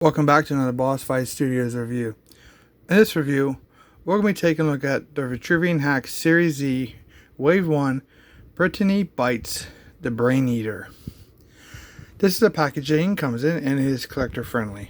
Welcome back to another Bossfight Studios review. In this review, we're going to be taking a look at the Vitruvian H.A.C.K.S Series Z Wave 1 Brittanee Bytes, the Brain Eater. This is the packaging comes in and it is collector friendly.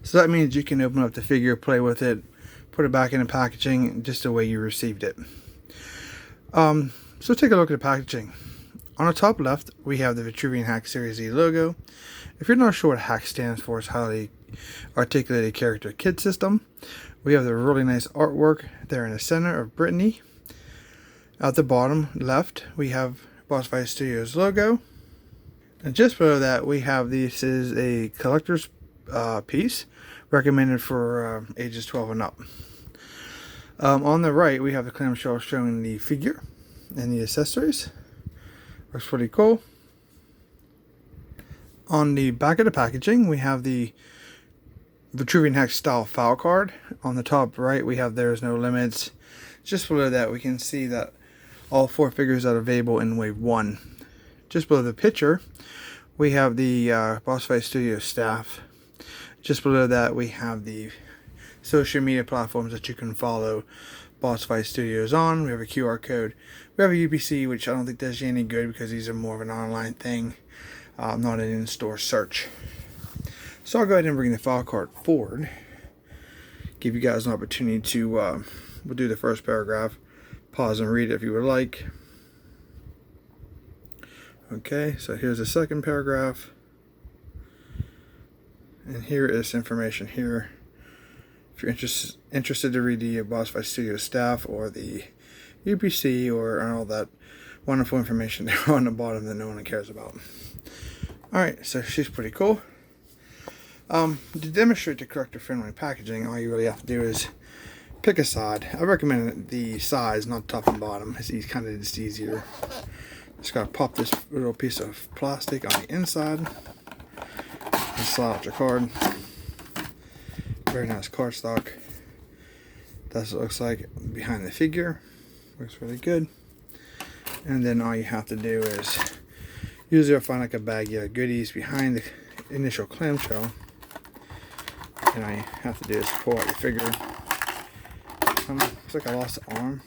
So that means you can open up the figure, play with it, put it back in the packaging just the way you received it. So take a look at the packaging. On the top left, we have the Vitruvian H.A.C.K.S Series Z logo. If you're not sure what H.A.C.K.S stands for, it's highly articulated character kit system. We have the really nice artwork there in the center of Brittanee. At the bottom left, we have Bossfight Studios logo. And just below that, we have this is a collector's piece recommended for ages 12 and up. On the right, we have the clamshell showing the figure and the accessories. Looks pretty cool. On the back of the packaging, we have the Vitruvian H.A.C.K.S style file card. On the top right, we have There's No Limits. Just below that, we can see that all 4 figures are available in Wave 1. Just below the picture, we have the Bossfight Studios staff. Just below that, we have the social media platforms that you can follow Bossfight Studios on. We have a QR code. We have a UPC, which I don't think does you any good because these are more of an online thing. Not an in-store search. So I'll go ahead and bring the file card forward. Give you guys an opportunity to, we'll do the first paragraph. Pause and read it if you would like. Okay, so here's the second paragraph. And here is information here. If you're interested to read the Bossfight Studios staff or the UPC or all that wonderful information there on the bottom that no one cares about. Alright, so she's pretty cool. To demonstrate the collector friendly packaging, all you really have to do is pick a side. I recommend the sides, not top and bottom. It's kind of just easier. Just gotta pop this little piece of plastic on the inside and slide out your card. Very nice cardstock. That's what it looks like behind the figure. Looks really good. And then all you have to do is, usually I'll find like a bag of goodies behind the initial clamshell. And all you have to do is pull out your figure. Looks like I lost the arm.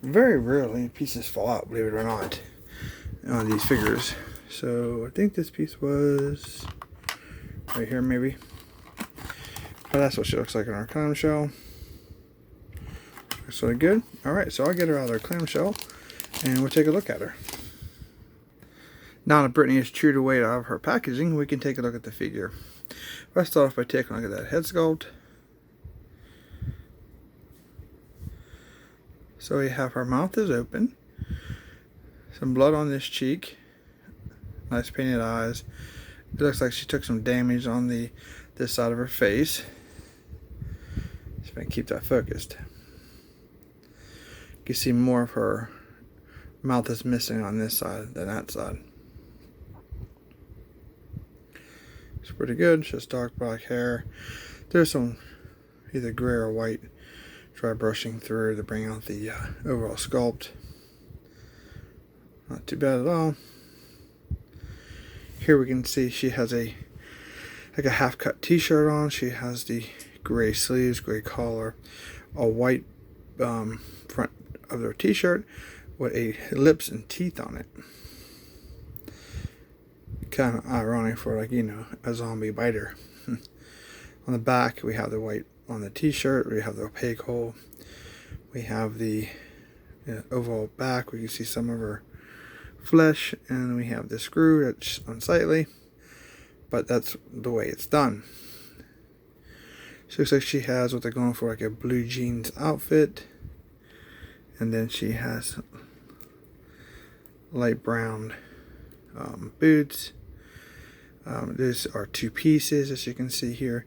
Very rarely pieces fall out, believe it or not, on these figures. So I think this piece was right here maybe. But that's what she looks like in our clamshell. Looks really good. Alright, so I'll get her out of her clamshell and we'll take a look at her. Now that Brittanee is true to weight of her packaging, we can take a look at the figure. Let's start off by taking a look at that head sculpt. So we have her mouth is open. Some blood on this cheek. Nice painted eyes. It looks like she took some damage on this side of her face. Just gonna keep that focused. You can see more of her mouth is missing on this side than that side. It's pretty good. It's just dark black hair. There's some either gray or white dry brushing through to bring out the overall sculpt. Not too bad at all. Here we can see she has like a half cut t-shirt on. She has the gray sleeves, gray collar, a white front of her t-shirt with a lips and teeth on it. Kind of ironic for, like, you know, a zombie biter. On the back we have the white on the t-shirt. We have the opaque hole. We have the overall back. We can see some of her flesh, and we have the screw that's unsightly, but that's the way it's done. She looks like she has what they're going for, like a blue jeans outfit, and then she has light brown boots. These are 2 pieces, as you can see here.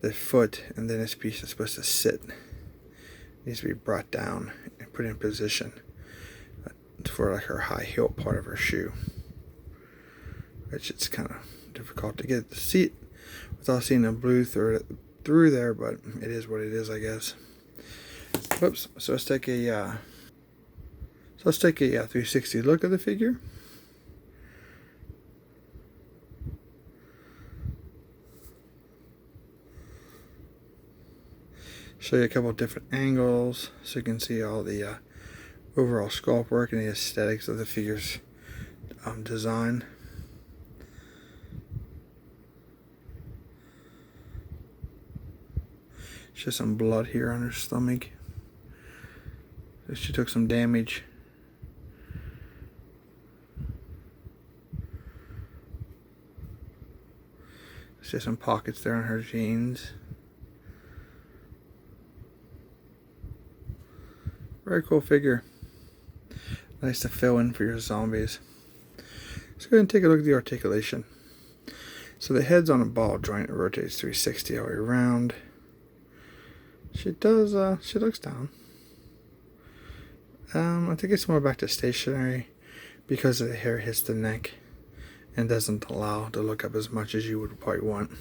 The foot, and then this piece is supposed to sit. It needs to be brought down and put in position for like her high heel part of her shoe, which it's kind of difficult to get to see it without seeing the blue through there, but it is what it is, I guess. Whoops. So let's take a 360 look at the figure. Show you a couple different angles so you can see all the overall sculpt work and the aesthetics of the figure's design. Just some blood here on her stomach. She took some damage. There's just some pockets there on her jeans. Very cool figure. Nice to fill in for your zombies. Let's go ahead and take a look at the articulation. So the head's on a ball joint. It rotates 360 all the way around. She looks down. I think it's more back to stationary because the hair hits the neck and doesn't allow to look up as much as you would probably want.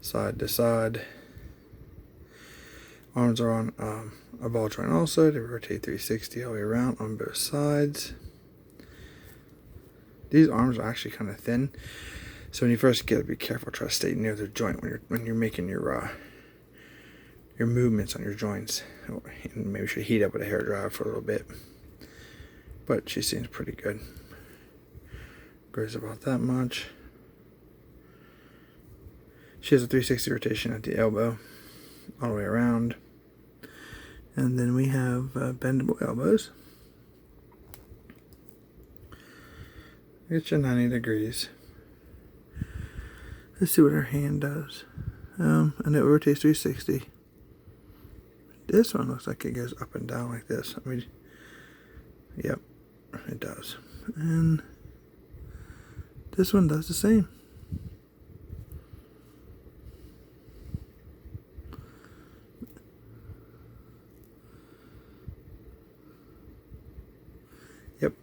Side to side. Arms are on a ball joint also. They rotate 360 all the way around on both sides. These arms are actually kind of thin, so when you first get it, be careful. Try to stay near the joint when you're making your movements on your joints. And maybe you should heat up with a hairdryer for a little bit. But she seems pretty good. Grows about that much. She has a 360 rotation at the elbow, all the way around. And then we have bendable elbows. Get you 90 degrees. Let's see what her hand does. And it rotates 360. This one looks like it goes up and down like this. I mean, yep, it does. And this one does the same. Yep.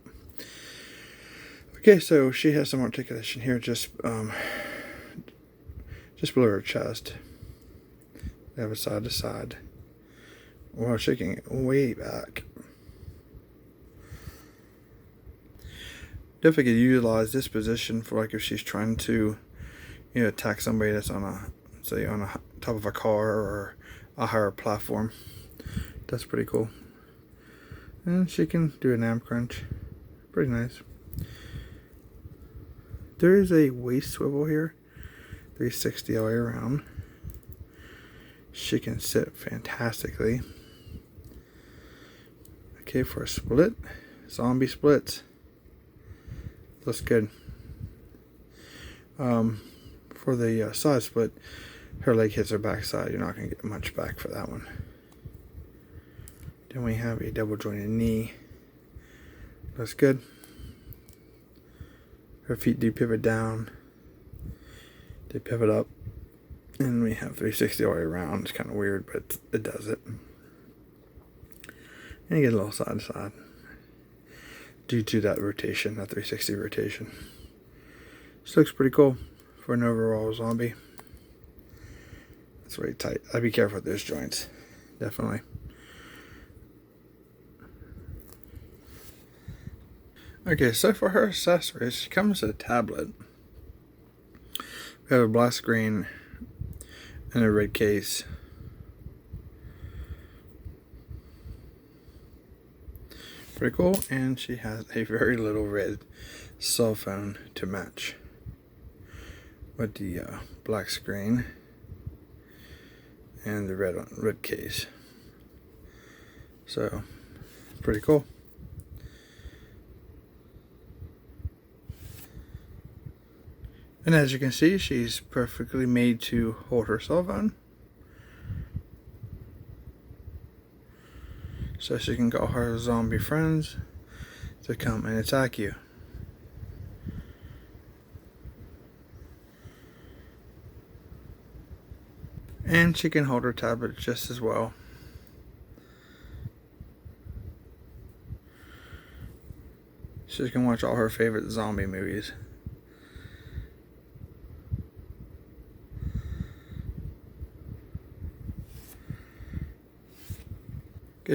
Okay, so she has some articulation here, just below her chest. We have a side to side. While shaking it way back. Definitely could utilize this position for like if she's trying to, attack somebody that's on a top of a car or a higher platform. That's pretty cool. And she can do an arm crunch. Pretty nice. There is a waist swivel here, 360 all the way around. She can sit fantastically. Okay, for a split, zombie splits. Looks good. For the side split, her leg hits her backside. You're not going to get much back for that one. Then we have a double jointed knee. Looks good. Her feet do pivot down. They pivot up. And we have 360 all the way around. It's kind of weird, but it does it. And you get a little side to side due to that rotation, that 360 rotation. This looks pretty cool for an overall zombie. It's very tight. I'd be careful with those joints. Definitely. Okay, so for her accessories, she comes with a tablet. We have a black screen and a red case. Pretty cool. And she has a very little red cell phone to match with the black screen and the red case. So pretty cool. And as you can see, she's perfectly made to hold her cell phone. So she can call her zombie friends to come and attack you. And she can hold her tablet just as well. She can watch all her favorite zombie movies.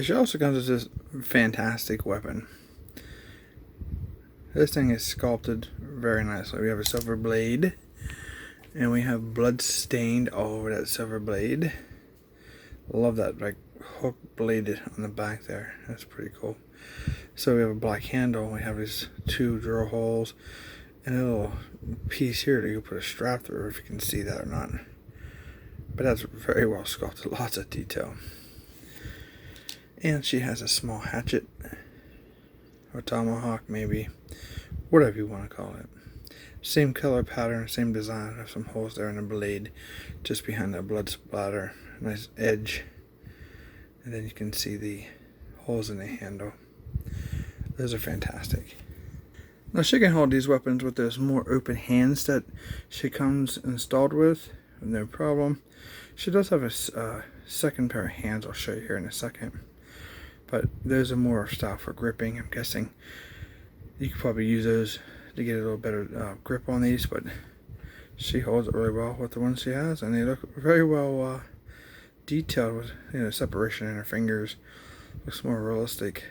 She also comes with this fantastic weapon. This thing is sculpted very nicely. We have a silver blade, and we have blood stained all over that silver blade. Love that like hook blade on the back there. That's pretty cool. So we have a black handle. We have these 2 drill holes and a little piece here to put a strap through, if you can see that or not. But that's very well sculpted. Lots of detail. And she has a small hatchet or tomahawk, maybe, whatever you want to call it. Same color pattern, same design. Have some holes there in the blade, just behind that blood splatter. Nice edge, and then you can see the holes in the handle. Those are fantastic. Now she can hold these weapons with those more open hands that she comes installed with, no problem. She does have a second pair of hands I'll show you here in a second, but those are more style for gripping. I'm guessing you could probably use those to get a little better grip on these, but she holds it really well with the ones she has, and they look very well detailed with, you know, separation in her fingers. Looks more realistic.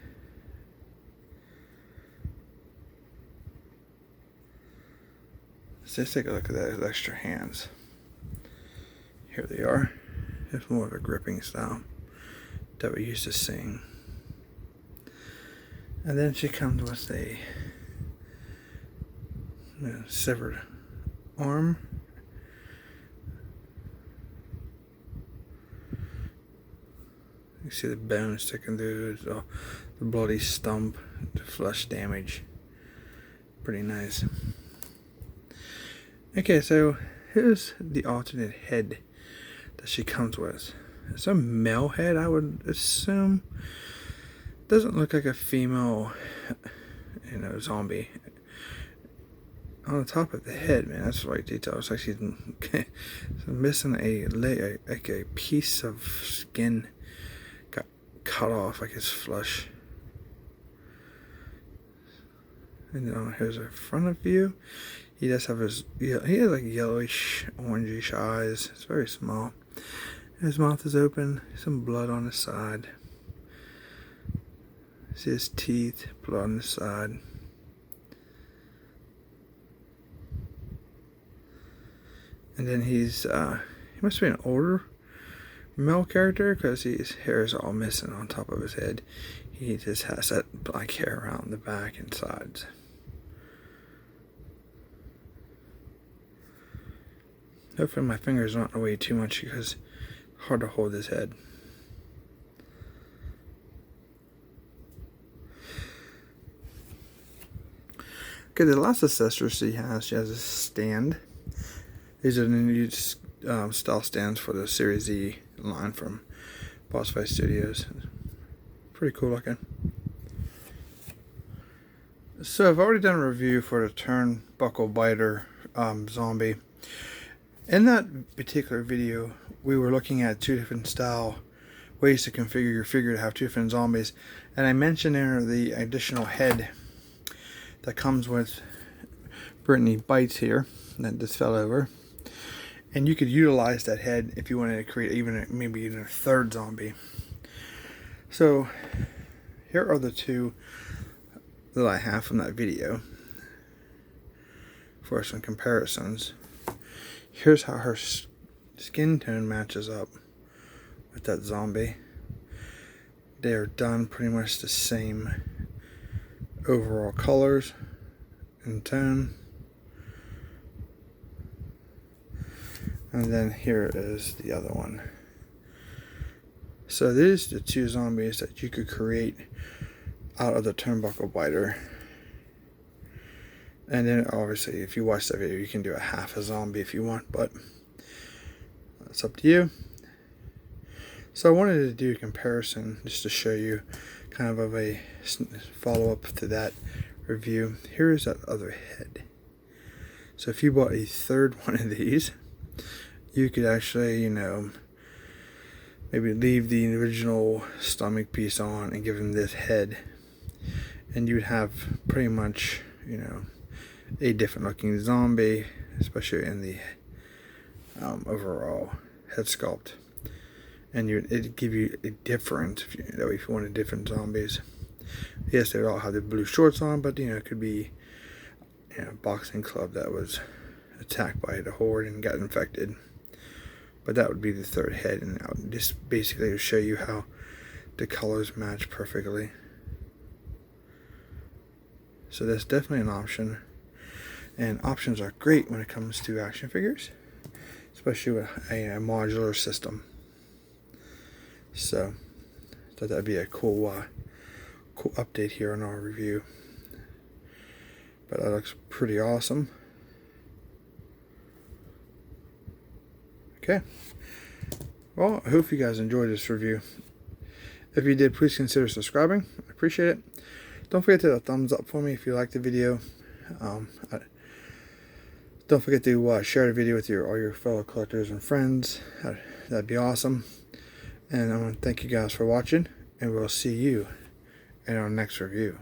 So let's take a look at those extra hands. Here they are. It's more of a gripping style that we're used to seeing. And then she comes with a severed arm. You see the bone sticking through, so the bloody stump, the flesh damage. Pretty nice. Okay, so here's the alternate head that she comes with. It's a male head, I would assume. Doesn't look like a female, zombie. On the top of the head, man, that's right detail. It's like she's missing like a piece of skin. Got cut off, like his flesh. And then here's a front of view. He does have he has like yellowish, orangish eyes. It's very small. His mouth is open. Some blood on the side. See his teeth, blood on the side. And then he must be an older male character because his hair is all missing on top of his head. He just has that black hair around the back and sides. Hopefully my fingers aren't away too much because it's hard to hold his head. Okay, the last accessory she has a stand. These are the new style stands for the Series Z line from Bossfight Studios. Pretty cool looking. So I've already done a review for the turnbuckle biter zombie. In that particular video, we were looking at 2 different style ways to configure your figure to have 2 different zombies, and I mentioned there the additional head that comes with Brittanee Bytes here that just fell over, and you could utilize that head if you wanted to create maybe even a third zombie. So here are the 2 that I have from that video for some comparisons. Here's how her skin tone matches up with that zombie. They are done pretty much the same overall colors and tone. And then here is the other one. So these are the 2 zombies that you could create out of the turnbuckle biter. And then obviously if you watch that video you can do a half a zombie if you want, but it's up to you. So I wanted to do a comparison just to show you kind of a follow-up to that review. Here is that other head. So if you bought a third one of these, you could actually, maybe leave the original stomach piece on and give him this head, and you would have pretty much, a different looking zombie, especially in the overall head sculpt. And it'd give you a different, if you wanted different zombies. Yes, they would all have the blue shorts on, but it could be a boxing club that was attacked by the horde and got infected, but that would be the third head, and I would just basically to show you how the colors match perfectly. So that's definitely an option, and options are great when it comes to action figures, especially with a modular system. So thought that'd be a cool update here in our review. But that looks pretty awesome. Okay, well, I hope you guys enjoyed this review. If you did, please consider subscribing. I appreciate it. Don't forget to hit a thumbs up for me if you liked the video. Don't forget to share the video with all your fellow collectors and friends. That'd be awesome. And I want to thank you guys for watching, and we'll see you in our next review.